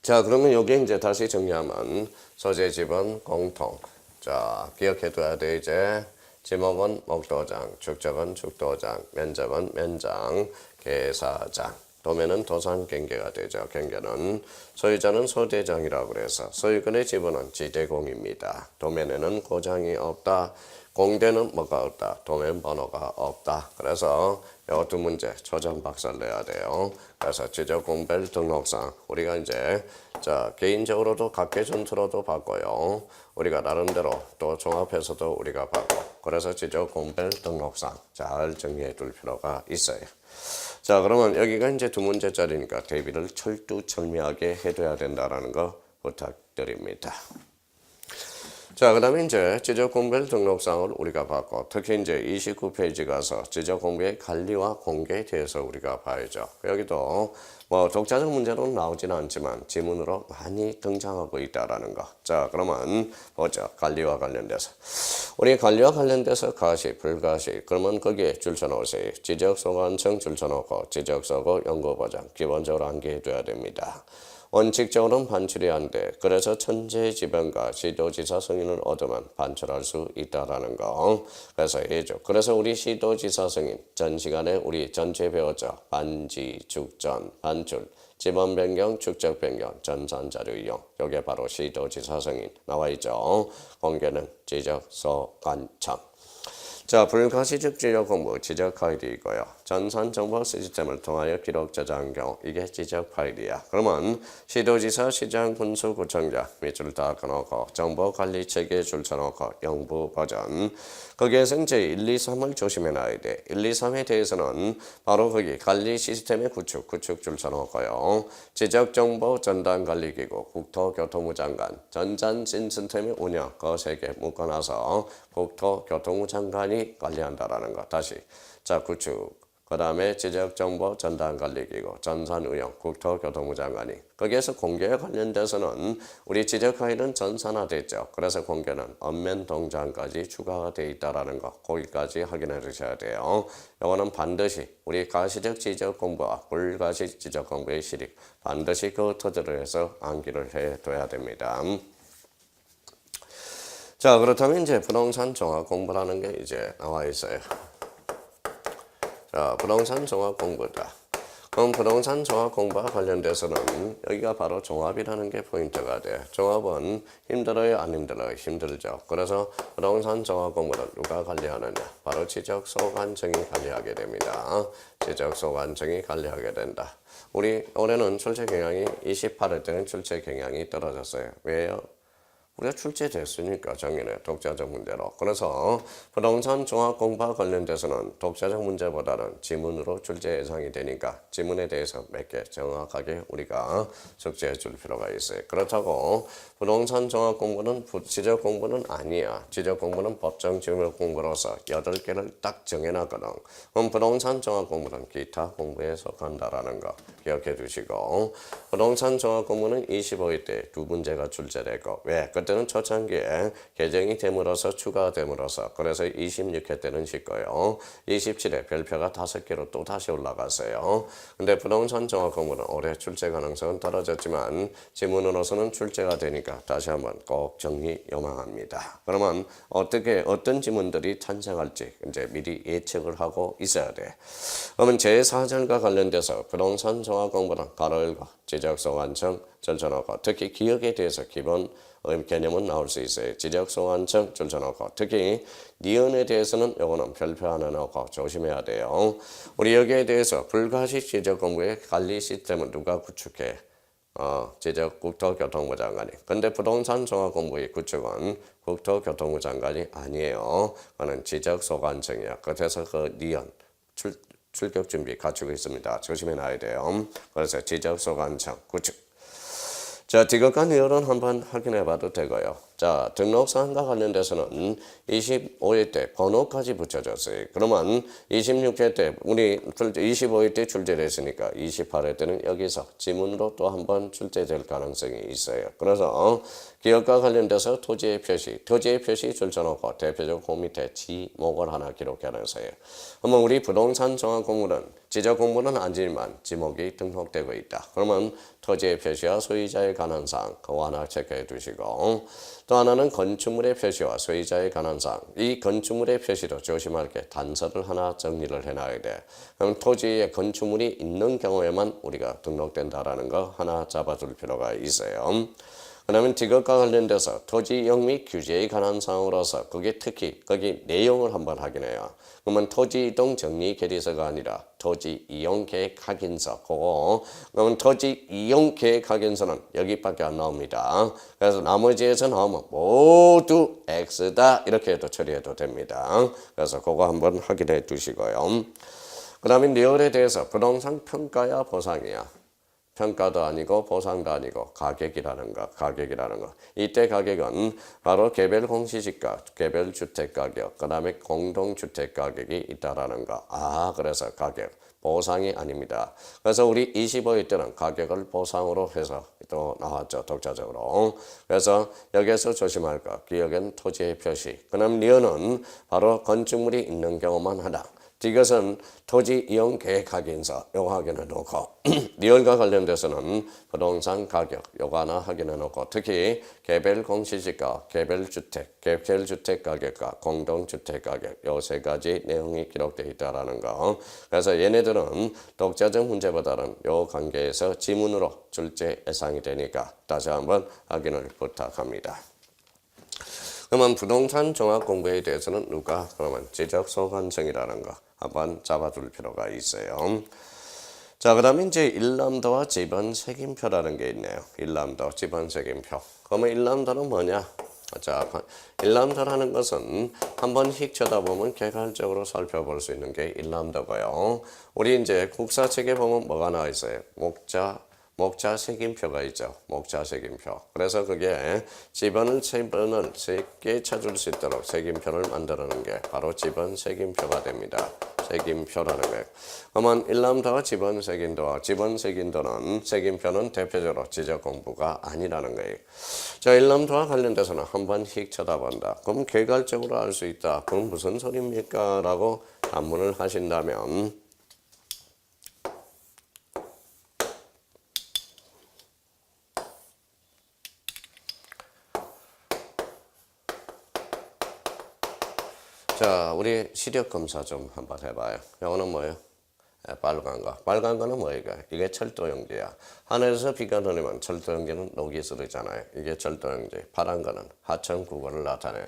자, 그러면 여기 이제 다시 정리하면 소재 지번 공통. 자, 기억해둬야 돼. 이제 지목은 목도장, 축적은 축도장, 면적은 면장, 계사장. 도면은 도산 경계가 되죠. 경계는 소유자는 소대장이라고 그래서 소유권의 지분은 지대공입니다. 도면에는 고장이 없다. 공대는 뭐가 없다. 도면 번호가 없다. 그래서 요 두 문제 초점 박살 내야 돼요. 그래서 지적공별 등록상 우리가 이제 개인적으로도 각계 전투로도 봤고요. 우리가 나름대로 또 종합해서도 우리가 봤고 그래서 지적공별 등록상 잘 정리해 둘 필요가 있어요. 자, 그러면 여기가 이제 두 문제짜리니까 대비를 철두철미하게 해둬야 된다라는 거 부탁드립니다. 자, 그 다음에 이제 지적공별 등록사항을 우리가 봤고, 특히 이제 29페이지 가서 지적공부의 관리와 공개에 대해서 우리가 봐야죠. 여기도 뭐 독자적 문제로는 나오지는 않지만 지문으로 많이 등장하고 있다라는 거. 자, 그러면 보죠. 관리와 관련돼서. 우리 관리와 관련돼서 가시, 불가시. 그러면 거기에 줄 쳐놓으세요. 지적소관청 줄 쳐놓고 지적서고 연구보장 기본적으로 암기해둬야 됩니다. 원칙적으로는 반출이 안 돼. 그래서 천재지변과 시도지사 승인을 얻으면 반출할 수 있다라는 거. 그래서 해줘. 그래서 우리 시도지사 승인 전 시간에 우리 전체 배웠죠. 반지, 축전, 반출, 지번 변경, 축적 변경, 전산 자료 이용. 이게 바로 시도지사 승인 나와 있죠. 공개는 지적소관청. 자, 불가시적 지적 공부 지적 파일이고요. 전산 정보 시스템을 통하여 기록 저장한 경우 이게 지적 파일이야. 그러면 시도지사, 시장, 군수, 구청장 밑줄 다 끊어놓고 정보 관리 체계 줄 쳐놓고 영부 버전. 거기에서 이제 1, 2, 3을 조심해놔야 돼. 1, 2, 3에 대해서는 바로 거기 관리 시스템의 구축 줄 쳐놓고요. 지적 정보 전단 관리기구, 국토교통부 장관, 전산 시스템의 운영 그 세 개 묶어놔서 국토교통부 장관이 관리한다라는 거. 다시 자 구축. 그 다음에 지적정보 전단관리기구, 전산운영, 국토교통부 장관이. 거기에서 공개에 관련돼서는 우리 지적파일은 전산화됐죠. 그래서 공개는 엄면 동장까지 추가가 되어 있다는 거. 거기까지 확인해 주셔야 돼요. 이거는 반드시 우리 가시적 지적공부와 불가시 지적공부의 실익 반드시 그 토대로 해서 암기를 해둬야 됩니다. 자, 그렇다면 이제 부동산 종합 공부라는 게 이제 나와 있어요. 자, 부동산 종합 공부다. 그럼 부동산 종합 공부와 관련돼서는 여기가 바로 종합이라는 게 포인트가 돼. 종합은 힘들어요, 안 힘들어요? 힘들죠. 그래서 부동산 종합 공부는 누가 관리하느냐? 바로 지적소관청이 관리하게 됩니다. 지적소관청이 관리하게 된다. 우리 올해는 출제 경향이 28회 때는 출제 경향이 떨어졌어요. 왜요? 우리가 출제됐으니까 작년에 독자적 문제로. 그래서 부동산 종합 공부와 관련돼서는 독자적 문제보다는 지문으로 출제 예상이 되니까 지문에 대해서 몇 개 정확하게 우리가 숙지해 줄 필요가 있어요. 그렇다고 부동산 종합 공부는 지적 공부는 아니야. 지적 공부는 법정 지문 공부로서 8개를 딱 정해놨거든. 그럼 부동산 종합 공부는 기타 공부에 속한다라는 거 기억해 두시고, 부동산 종합 공부는 25회 때 두 문제가 출제되고, 왜? 그때는 초창기에 개정이 됨으로써 추가됨으로써 그래서 26회 때는 쉽고요. 27회 별표가 5개로 또 다시 올라갔어요. 근데 부동산 종합 공부는 올해 출제 가능성은 떨어졌지만 지문으로서는 출제가 되니까 다시 한번 꼭 정리 요망합니다. 그러면 어떤 지문들이 탄생할지 이제 미리 예측을 하고 있어야 돼. 그러면 제4절과 관련돼서 부동산 종합 공부는 가로 열고 지적소관청 절쳐놓고 특히 기억에 대해서 기본 개념은 나올 수 있어요. 지적소관청 줄쳐놓고 특히 니은에 대해서는 요거는 별표 하나 넣고 조심해야 돼요. 우리 여기에 대해서 불가시 지적공부의 관리 시스템은 누가 구축해? 지적 국토교통부 장관이. 근데 부동산 종합공부의 구축은 국토교통부 장관이 아니에요. 그거는 지적소관청이야. 그래서 그 니은 출격 준비 갖추고 있습니다. 조심해 놔야 돼요. 그래서 지적소관청 구축. 자, 디귿과 니은은 한번 확인해 봐도 되고요. 자, 등록사항과 관련돼서는 25회 때 번호까지 붙여줬어요. 그러면 26회 때 우리 25회 때 출제를 했으니까 28회 때는 여기서 지문으로 또 한번 출제될 가능성이 있어요. 그래서 기억과 관련돼서 토지의 표시 줄쳐놓고 대표적 그 밑에 지목을 하나 기록해놓으세요. 그러면 우리 부동산 종합 공부는 지적 공부는 아니지만 지목이 등록되고 있다. 그러면 토지의 표시와 소유자에 관한 사항 그거 하나 체크해 두시고, 또 하나는 건축물의 표시와 소유자에 관한 사항. 이 건축물의 표시도 조심할 게 단서를 하나 정리를 해놔야 돼. 그럼 토지에 건축물이 있는 경우에만 우리가 등록된다라는 거 하나 잡아둘 필요가 있어요. 그러면 디귿과 관련돼서 토지 이용 및 규제에 관한 사항으로서 그게 특히 거기 내용을 한번 확인해요. 그러면 토지 이동 정리 계리서가 아니라 토지 이용 계획 확인서. 그러면 토지 이용 계획 확인서는 여기밖에 안 나옵니다. 그래서 나머지에서 나오면 모두 X다 이렇게 해도 처리해도 됩니다. 그래서 그거 한번 확인해 두시고요. 그 다음에 리얼에 대해서 부동산 평가야 보상이야. 평가도 아니고 보상도 아니고 가격이라는 거. 이때 가격은 바로 개별 공시지가, 개별 주택 가격, 그다음에 공동주택 가격이 있다라는 거. 그래서 가격. 보상이 아닙니다. 그래서 우리 25일 때는 가격을 보상으로 해서 또 나왔죠. 독자적으로. 그래서 여기에서 조심할 거. 기억엔 토지의 표시. 그럼 리언은 바로 건축물이 있는 경우만 하다. 이것은 토지 이용 계획 확인서 요거 확인해 놓고 리얼과 관련돼서는 부동산 가격 요거 하나 확인해 놓고 특히 개별 공시지가, 개별 주택 가격과 공동주택 가격 요 세 가지 내용이 기록되어 있다라는 거. 그래서 얘네들은 독자적 문제보다는 요 관계에서 지문으로 출제 예상이 되니까 다시 한번 확인을 부탁합니다. 그러면 부동산 종합 공부에 대해서는 누가 그러면 지적 소관청이라는 거 한번 잡아둘 필요가 있어요. 자, 그다음에 이제 일람도와 지번 책임표라는 게 있네요. 일람도, 지번 책임표. 그러면 일람도는 뭐냐? 자, 일람도라는 것은 한번 휙 쳐다보면 객관적으로 살펴볼 수 있는 게 일람도고요. 우리 이제 국사책에 보면 뭐가 나와 있어요? 목자 책임표가 있죠. 목자 책임표. 그래서 그게 지번을 쉽게 찾을 수 있도록 책임표를 만들어놓은 게 바로 지번 책임표가 됩니다. 책임표라는 거예요. 그러면 일람도와 지번 책임도는 책임표는 대표적으로 지적 공부가 아니라는 거예요. 자, 일람도와 관련돼서는 한번 휙 쳐다본다. 그럼 개괄적으로 알 수 있다. 그럼 무슨 소리입니까? 라고 반문을 하신다면 자, 우리 시력 검사 좀 한번 해봐요. 이거는 뭐예요? 빨간 거. 빨간 거는 뭐예요? 이게 철도용지야. 하늘에서 비가 내리면 철도용지는 녹이 쓰르잖아요. 이게 철도용지. 파란 거는 하천 구간을 나타내요.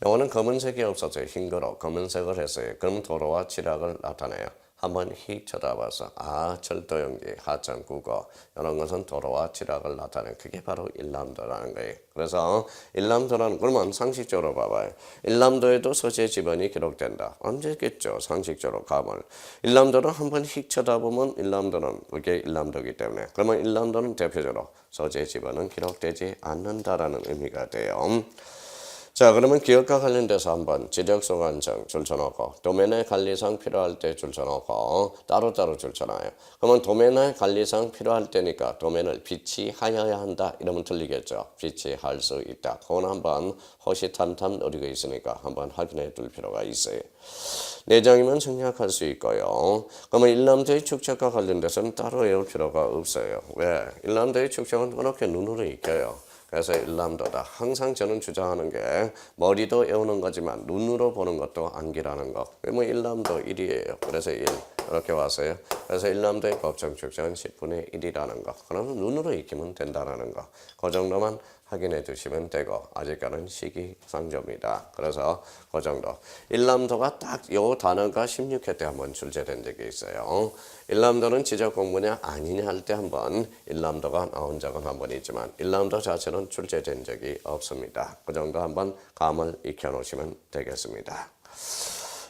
이거는 검은색이 없어서 흰 거로 검은색을 했어요. 그럼 도로와 지락을 나타내요. 한번 휙 쳐다봐서 철도용지, 하천, 국어 이런 것은 도로와 지락을 나타내는 그게 바로 일람도라는 거예요. 그래서 일람도라는 그러면 상식적으로 봐봐요. 일람도에도 서재 지번이 기록된다. 언제겠죠? 상식적으로 감을. 일람도를 한번 휙 쳐다보면 일람도는 그게 일람도이기 때문에 그러면 일람도는 대표적으로 서재 지번은 기록되지 않는다라는 의미가 돼요. 자, 그러면 기업과 관련돼서 한번 지적소관청 줄쳐놓고 도면의 관리상 필요할 때 줄쳐놓고 따로따로 줄쳐놔요. 그러면 도면의 관리상 필요할 때니까 도면을 비치하여야 한다 이러면 틀리겠죠. 비치할 수 있다. 그건 한번 호시탐탐 노리고 있으니까 한번 확인해 둘 필요가 있어요. 내장이면 생략할 수 있고요. 그러면 일람도의 축적과 관련돼서는 따로 외울 필요가 없어요. 왜? 일람도의 축적은 그렇게 눈으로 익혀요. 그래서 일람도다. 항상 저는 주장하는 게 머리도 외우는 거지만 눈으로 보는 것도 암기라는 거. 그러면 일람도 1이에요. 그래서 1 이렇게 왔어요. 그래서 일람도의 법정 축적은 10분의 1이라는 거. 그러면 눈으로 익히면 된다는 거. 그 정도만 확인해 두시면 되고 아직까지는 시기상조입니다. 그래서 그 정도. 일람도가 딱 요 단어가 16회 때 한번 출제된 적이 있어요. 일람도는 지적 공부냐 아니냐 할 때 한번 일람도가 나온 적은 한번 있지만 일람도 자체는 출제된 적이 없습니다. 그 정도 한번 감을 익혀 놓으시면 되겠습니다.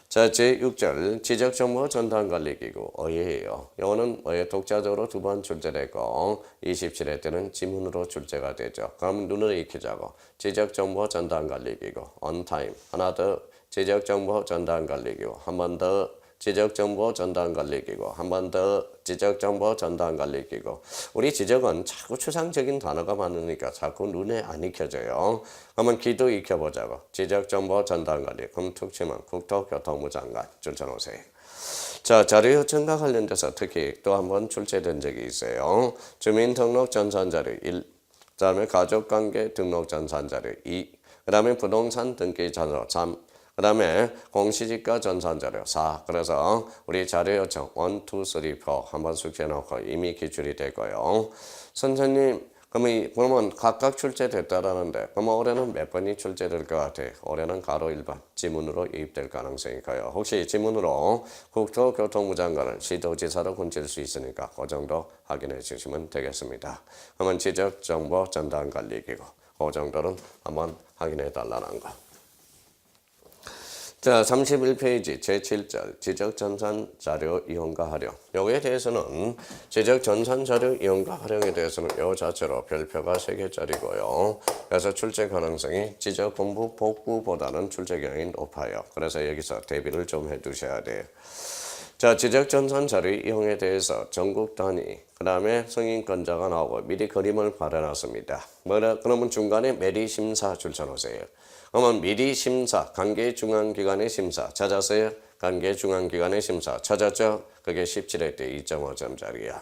자, 제6절 지적정보 전담관리기구 어예예요. 이거는 독자적으로 2번 출제되고 27회 때는 지문으로 출제가 되죠. 그럼 눈으로 익히자고. 지적정보 전담관리기구 on-time. 하나 더 지적정보 전담관리기구. 한 번 더 지적정보 전담관리기구. 한 번 더 지적정보 전담관리기구. 우리 지적은 자꾸 추상적인 단어가 많으니까 자꾸 눈에 안 익혀져요. 그러면 귀도 익혀보자고. 지적정보 전담관리. 그럼 툭 치면 국토교통부 장관 줄쳐놓으세요. 자, 자료 요청과 관련돼서 특히 또 한번 출제된 적이 있어요. 주민등록 전산자료 1, 그 다음에 가족관계 등록 전산자료 2, 그 다음에 부동산 등기 자료 3, 그 다음에 공시지가 전산자료 4. 그래서 우리 자료 요청 1, 2, 3, 4 한번 숙제해놓고 이미 기출이 되고요. 선생님 그러면 각각 출제됐다라는데 그럼 올해는 몇 번이 출제될 것 같아요? 올해는 가로 1번 지문으로 유입될 가능성이 커요. 혹시 지문으로 국토교통부 장관을 시도지사로 군칠 수 있으니까 그 정도 확인해 주시면 되겠습니다. 그러면 지적정보 전담관리기구 그 정도는 한번 확인해 달라는 거. 자, 31페이지 제7절 지적전산 자료 이용과 활용. 여기에 대해서는 지적전산 자료 이용과 활용에 대해서는 이 자체로 별표가 3개짜리고요. 그래서 출제 가능성이 지적공부 복구보다는 출제 경향이 높아요. 그래서 여기서 대비를 좀 해두셔야 돼요. 자, 지적전산 자료 이용에 대해서 전국 단위, 그 다음에 승인권자가 나오고 미리 그림을 그려놨습니다. 그러면 중간에 미리 심사 줄쳐놓으세요. 그러면 미리 심사, 관계중앙기관의 심사 찾았어요? 관계중앙기관의 심사 찾았죠? 그게 17회 때 2.5점짜리야.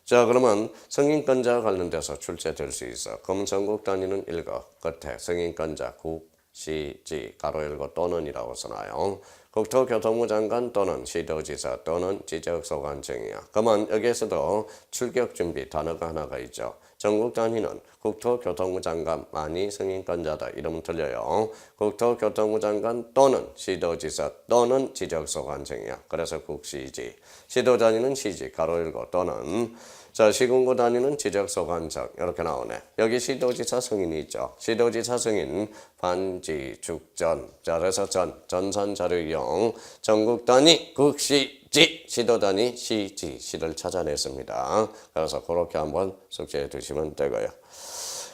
자, 그러면 승인권자 관련돼서 출제될 수 있어. 그럼 전국 단위는 읽어. 끝에 승인권자 국, 시, 지, 가로 열고 또는이라고 써놔요. 국토교통부 장관 또는 시도지사 또는 지적소관청이야. 그러면 여기에서도 출격 준비 단어가 하나가 있죠. 전국 단위는 국토교통부 장관만이 승인권자다. 이러면 틀려요. 국토교통부 장관 또는 시도지사 또는 지적소관청이야. 그래서 국시지. 시도 단위는 시지, 가로 열고 또는. 자, 시군구 단위는 지적소관청 이렇게 나오네. 여기 시도지사 승인이 있죠. 시도지사 승인 반지 죽전. 자, 그래서 전산 자료 이용 전국 단위 국시지 시도 단위 시지 시를 찾아냈습니다. 그래서 그렇게 한번 숙지해 두시면 되고요.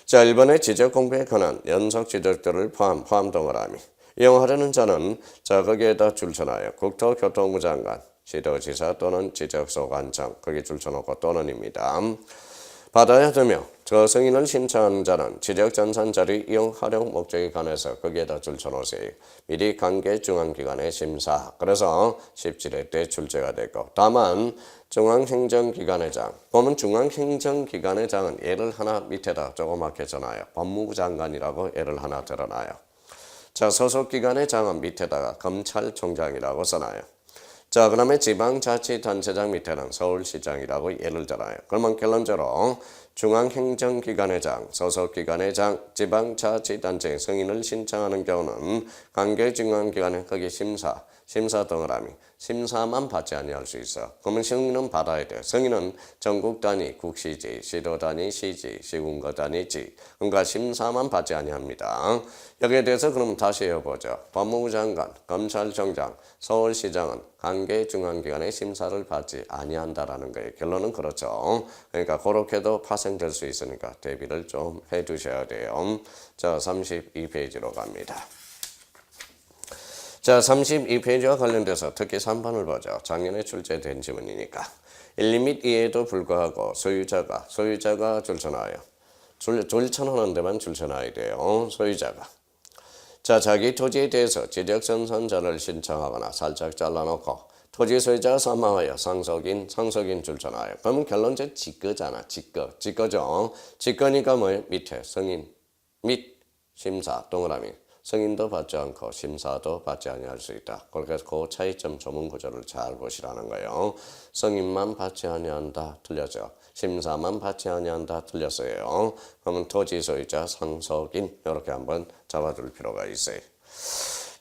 자, 1번의 지적 공부에 관한 연속 지적들을 포함 동그라미. 이용하려는 자는 자, 거기에다 줄쳐놔요. 국토교통부 장관, 시도지사 또는 지적소관청 거기 줄쳐놓고 또는입니다. 받아야 되며 저 승인을 신청하는 자는 지적전산 자료 이용 활용 목적에 관해서 거기에다 줄쳐놓으세요. 미리 관계중앙기관의 심사. 그래서 17회 때 출제가 되고 다만 중앙행정기관의 장. 보면 중앙행정기관의 장은 예를 하나 밑에다 조그맣게 써놔요. 법무부 장관이라고 예를 하나 들어놔요. 자, 소속기관의 장은 밑에다가 검찰총장이라고 써놔요. 자, 그 다음에 지방자치단체장 밑에는 서울시장이라고 예를 들어요. 그러면 결론적으로 중앙행정기관의 장, 소속기관의 장, 지방자치단체 승인을 신청하는 경우는 관계중앙기관의 거기 심사 동그라미. 심사만 받지 아니할 수 있어. 그러면 승인은 받아야 돼. 승인은 전국 단위 국시지, 시도 단위 시지, 시군구 단위 지. 그러니까 심사만 받지 아니합니다. 여기에 대해서 그럼 다시 해보죠. 법무부 장관, 검찰총장, 서울시장은 관계중앙기관의 심사를 받지 아니한다라는 거예요. 결론은 그렇죠. 그러니까 그렇게도 파생될 수 있으니까 대비를 좀 해두셔야 돼요. 자, 32페이지로 갑니다. 자, 32페이지와 관련돼서 특히 3번을 보죠. 작년에 출제된 지문이니까. 1, 및 2에도 불구하고 소유자가 줄쳐놔요. 줄쳐놓는 데만 줄쳐놔야 돼요. 소유자가. 자, 자기 토지에 대해서 지적전산자를 신청하거나 살짝 잘라놓고 토지 소유자가 사망하여 상속인 줄쳐놔요. 그러면 결론적 직거잖아. 직거죠. 직거니까 뭐예요? 밑에 승인 및 심사 동그라미. 승인도 받지 않고 심사도 받지 아니할 수 있다. 그래서 그 차이점 조문 구조를 잘 보시라는 거예요. 승인만 받지 아니한다 틀렸죠. 심사만 받지 아니한다 틀렸어요. 그러면 토지 소유자 상속인 이렇게 한번 잡아둘 필요가 있어요.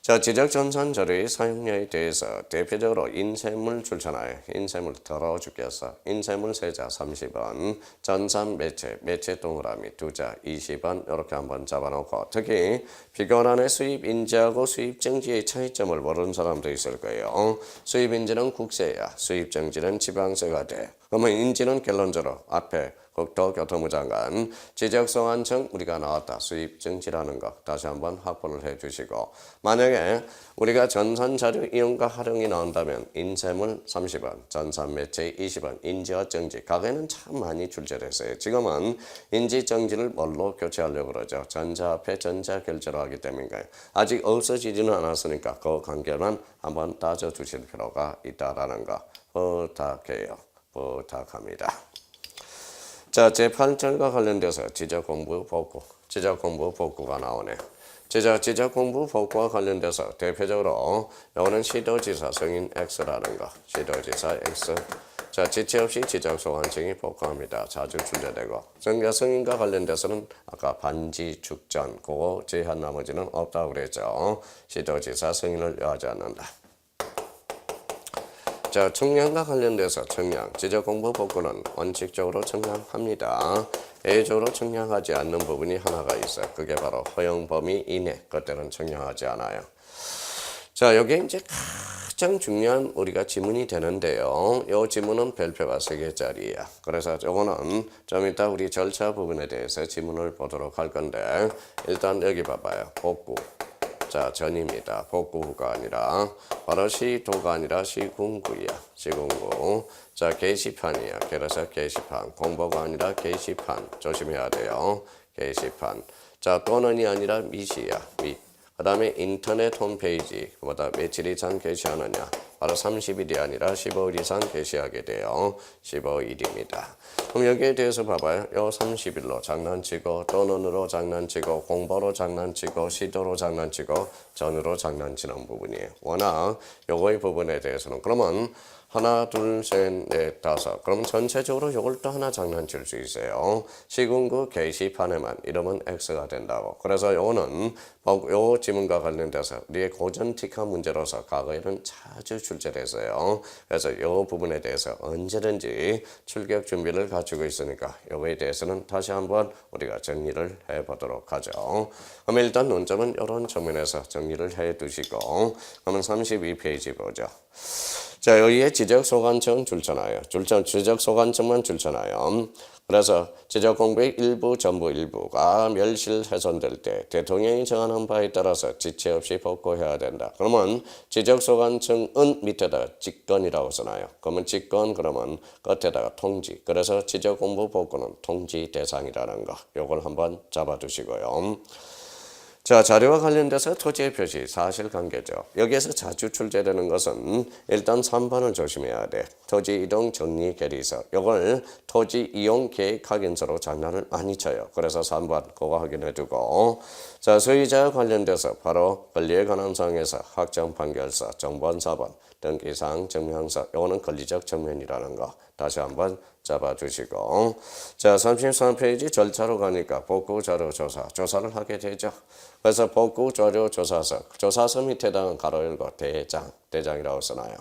자, 지적전산 자료의 사용료에 대해서 대표적으로 인쇄물 줄쳐놔요. 인쇄물 더러워 죽겠어. 인쇄물 세자 30원, 전산 매체 동그라미 2자 20원 이렇게 한번 잡아놓고 특히 비교란의 수입 인지하고 수입 정지의 차이점을 모르는 사람도 있을 거예요. 수입 인지는 국세야. 수입 정지는 지방세가 돼. 그러면 인지는 결론적으로 앞에 국토교통부 장관, 지적소관청 우리가 나왔다. 수입정지라는 거 다시 한번 확보를 해주시고 만약에 우리가 전산자료 이용과 활용이 나온다면 인쇄물 30원, 전산매체 20원, 인지와 정지 과거에는 참 많이 출제됐어요. 지금은 인지정지를 뭘로 교체하려고 그러죠. 전자 앞에 전자결제로 하기 때문인가요? 아직 없어지지는 않았으니까 그 관계만 한번 따져주실 필요가 있다라는 거 부탁합니다. 자, 제8절과 관련돼서 지적공부 복구가 나오네. 지적공부 복구와 관련돼서 대표적으로 이거는 시도지사 승인 X라는 거. 시도지사 X. 자, 지체 없이 지적소관청이 복구합니다. 자주 출제되고. 승인과 관련돼서는 아까 반지 죽전 그거 제한 나머지는 없다고 그랬죠. 시도지사 승인을 요하지 않는다. 자, 청량과 관련돼서 청량, 지적공부 복구는 원칙적으로 청량합니다. 예외적으로 청량하지 않는 부분이 하나가 있어요. 그게 바로 허용 범위 이내, 그때는 청량하지 않아요. 자, 여기 이제 가장 중요한 우리가 지문이 되는데요. 이 지문은 별표가 3개짜리야. 그래서 이거는 좀 이따 우리 절차 부분에 대해서 지문을 보도록 할 건데 일단 여기 봐봐요. 복구. 자, 전입니다. 복구가 아니라 바로 시도가 아니라 시군구야. 시군구. 자, 게시판이야. 그래서 게시판. 공보가 아니라 게시판. 조심해야 돼요. 게시판. 자, 또는이 아니라 밑이야. 밑. 그 다음에 인터넷 홈페이지 보다 며칠 이상 게시하느냐. 바로 30일이 아니라 15일 이상 게시하게 돼요. 15일입니다. 그럼 여기에 대해서 봐봐요. 요 30일로 장난치고 또는으로 장난치고 공보로 장난치고 시도로 장난치고 전으로 장난치는 부분이에요. 워낙 요거의 부분에 대해서는 그러면 하나, 둘, 셋, 넷, 다섯. 그럼 전체적으로 이걸 또 하나 장난칠 수 있어요. 시군구 게시판에만 이러면 X가 된다고. 그래서 요거는 요 지문과 관련돼서 우리의 고전티카 문제로서 과거에는 자주 출제됐어요. 그래서 요 부분에 대해서 언제든지 출격 준비를 갖추고 있으니까 요거에 대해서는 다시 한번 우리가 정리를 해보도록 하죠. 그럼 일단 논점은 이런 측면에서 정리를 해 두시고 그러면 32페이지 보죠. 자, 여기에 지적소관청 줄잖아요. 지적소관청만 줄잖아요. 그래서 지적공부의 일부, 전부 일부가 멸실 훼손될 때 대통령이 정하는 바에 따라서 지체 없이 복구해야 된다. 그러면 지적소관청은 밑에다가 직권이라고 써놔요. 그러면 직권 그러면 끝에다가 통지. 그래서 지적공부 복구는 통지 대상이라는 거. 요걸 한번 잡아두시고요. 자, 자료와 관련돼서 토지의 표시, 사실관계죠. 여기에서 자주 출제되는 것은 일단 3번을 조심해야 돼. 토지 이동 정리 계리서. 이걸 토지 이용 계획 확인서로 장난을 많이 쳐요. 그래서 3번 그거 확인해 두고. 자, 소유자와 관련돼서 바로 권리에 관한 사항에서 확정 판결서, 정본 4번, 등기사항 증명서. 이거는 권리적 측면이라는 거. 다시 한번 잡아주시고. 자, 33페이지 절차로 가니까 복구자료 조사. 조사를 하게 되죠. 그래서 복구자료 조사서. 조사서 밑에다가 가로 열고 대장이라고 써놔요.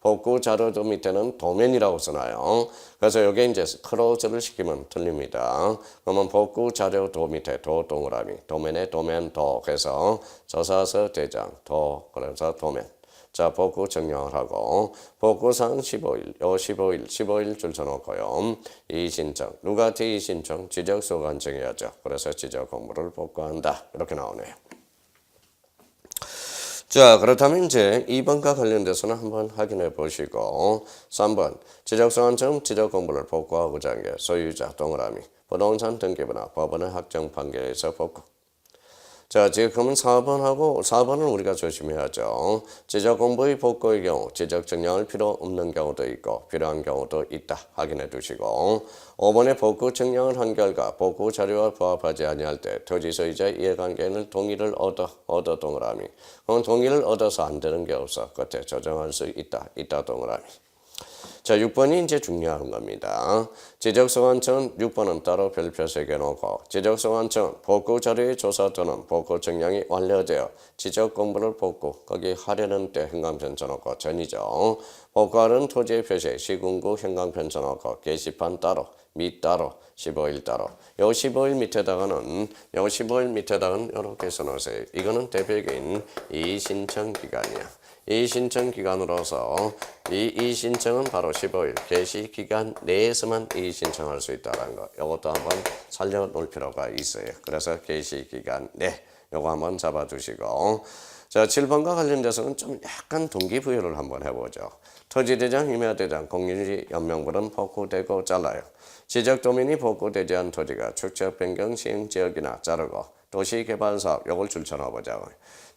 복구자료도 밑에는 도면이라고 써놔요. 그래서 여기 이제 크로즈를 시키면 틀립니다. 그러면 복구자료도 밑에 도 동그라미. 도면에 도면 도. 그래서 조사서 대장 도. 그래서 도면. 자, 복구 정령을 하고 복구상 15일, 요 15일 줄 쳐놓고요. 이신청, 누가 이신청? 지적소관청이야죠. 그래서 지적공부를 복구한다. 이렇게 나오네요. 자, 그렇다면 이제 2번과 관련돼서는 한번 확인해 보시고 3번 지적소관청 지적공부를 복구하고자 한 게 소유자 동그라미 부동산 등기부나 법원의 확정 판결에서 복구. 자, 지금 4번을 우리가 조심해야죠. 지적 공부의 복구의 경우 지적 증명을 필요 없는 경우도 있고 필요한 경우도 있다. 확인해 두시고 5번의 복구 증명을 한 결과 복구 자료와 부합하지 아니할 때 토지 소유자 이해관계는 동의를 얻어 동그라미. 그럼 동의를 얻어서 안 되는 게 없어. 끝에 조정할 수 있다 동그라미. 자, 6번이 이제 중요한 겁니다. 지적소관청 6번은 따로 별표 새겨놓고 지적소관청 복구자료의 조사 또는 복구 증명이 완료되어 지적공부를 복구 거기 하려는 때 현강편 써놓고 전이죠. 복구하는 토지의 표시 시군구 현강편 써놓고 게시판 따로 및 따로 15일 따로 요 15일 밑에다가는 이렇게 써놓으세요. 이거는 대표적인 이신청 기간이야. 이 신청 기간으로서 이 신청은 바로 15일 게시 기간 내에서만 이 신청할 수 있다는 거. 이것도 한번 살려놓을 필요가 있어요. 그래서 게시 기간 내 요거 한번 잡아두시고. 자, 7번과 관련돼서는 좀 약간 동기부여를 한번 해보죠. 토지대장, 임야대장, 공유지, 연명분은 복구되고 잘라요. 지적도면이 복구되지 않은 토지가 축적 변경 시행지역이나 자르고 도시개발사업 요걸 줄쳐넣어보자고.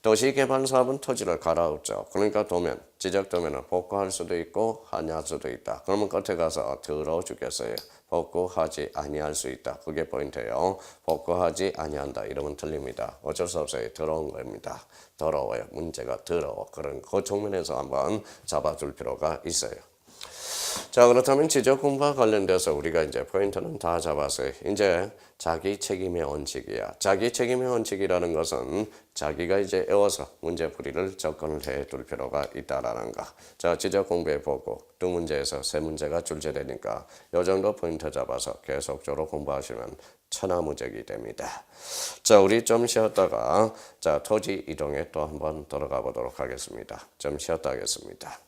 도시개발사업은 토지를 갈아엎죠. 그러니까 도면, 지적도면을 복구할 수도 있고 아니할 수도 있다. 그러면 끝에 가서 더러워 죽겠어요. 복구하지 아니할 수 있다. 그게 포인트예요. 복구하지 아니한다. 이러면 틀립니다. 어쩔 수 없어요. 더러운 겁니다. 더러워요. 문제가 더러워. 그런 그 측면에서 한번 잡아줄 필요가 있어요. 자, 그렇다면 지적 공부와 관련돼서 우리가 이제 포인트는 다 잡았어요. 이제 자기 책임의 원칙이야. 자기 책임의 원칙이라는 것은 자기가 이제 애워서 문제풀이를 접근을 해 둘 필요가 있다라는 거. 자, 지적 공부해 보고 두 문제에서 세 문제가 출제되니까 이 정도 포인트 잡아서 계속적으로 공부하시면 천하무적이 됩니다. 자, 우리 좀 쉬었다가 자, 토지 이동에 또 한번 들어가 보도록 하겠습니다. 좀 쉬었다 하겠습니다.